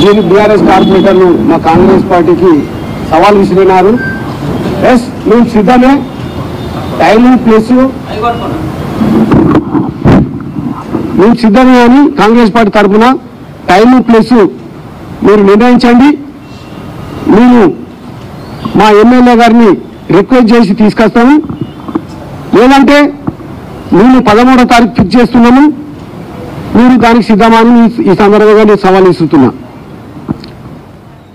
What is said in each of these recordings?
దీని బీఆర్ఎస్ కార్పొరేటర్లు మా కాంగ్రెస్ పార్టీకి సవాల్ విసిరినారు. ఎస్ మేము సిద్ధమే, టైము ప్లేస్ మేము సిద్ధమే అని కాంగ్రెస్ పార్టీ తరఫున టైము ప్లేస్ మీరు నిర్ణయించండి. మేము మా ఎమ్మెల్యే గారిని రిక్వెస్ట్ చేసి తీసుకొస్తాము, లేదంటే మేము 13వ తారీఖు ఫిక్స్ చేస్తున్నాము, మీరు దానికి సిద్ధమని ఈ సందర్భంగా నేను సవాల్ ఇస్తున్నా.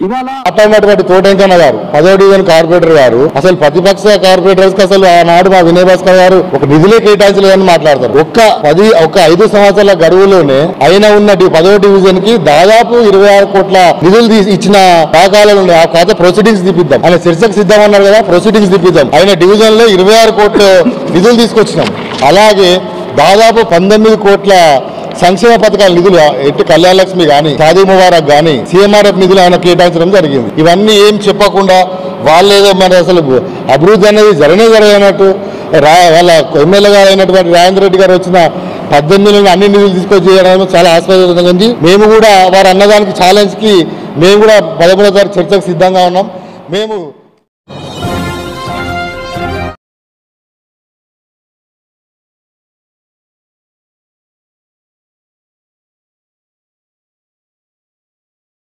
ఇవాళ మాట్లాడినటువంటి తోటంకన్న గారు 10వ డివిజన్ కార్పొరేటర్ గారు అసలు ప్రతిపక్ష కార్పొరేటర్స్ కి అసలు ఆనాడు మా వినయ్ భాస్కర్ గారు ఒక నిధులే కేటాయించలేదని మాట్లాడతారు. ఒక 5 సంవత్సరాల గడువులోనే అయినా ఉన్న 10వ డివిజన్ కి దాదాపు 26 కోట్ల నిధులు ఇచ్చిన దాఖలాలు ఉన్నాయి. ఆ ఖాతా ప్రొసీడింగ్స్ తిప్పిద్దాం, ఆయన చర్చకు సిద్ధం అన్నారు కదా, ప్రొసీడింగ్స్ తిప్పిద్దాం. ఆయన డివిజన్ లో 26 కోట్ల నిధులు తీసుకొచ్చినాం. అలాగే దాదాపు 19 కోట్ల సంక్షేమ పథకాల నిధులు ఎట్టి కళ్యాణ లక్ష్మి కానీ, షాదీ ముబారక్ కానీ, సీఎంఆర్ఎఫ్ నిధులు ఆయన కేటాయించడం జరిగింది. ఇవన్నీ ఏం చెప్పకుండా వాళ్ళేదో మరి అసలు అభివృద్ధి అనేది జరగనట్టు వాళ్ళ ఎమ్మెల్యే గారు అయినటువంటి రాజేంద్ర రెడ్డి గారు వచ్చిన 18 అన్ని నిధులు తీసుకొచ్చి చేయడం చాలా ఆస్వాదించడం. మేము కూడా వారు అన్నదానికి ఛాలెంజ్ కి మేము కూడా 13వ తారీఖు చర్చకు సిద్ధంగా ఉన్నాం. మేము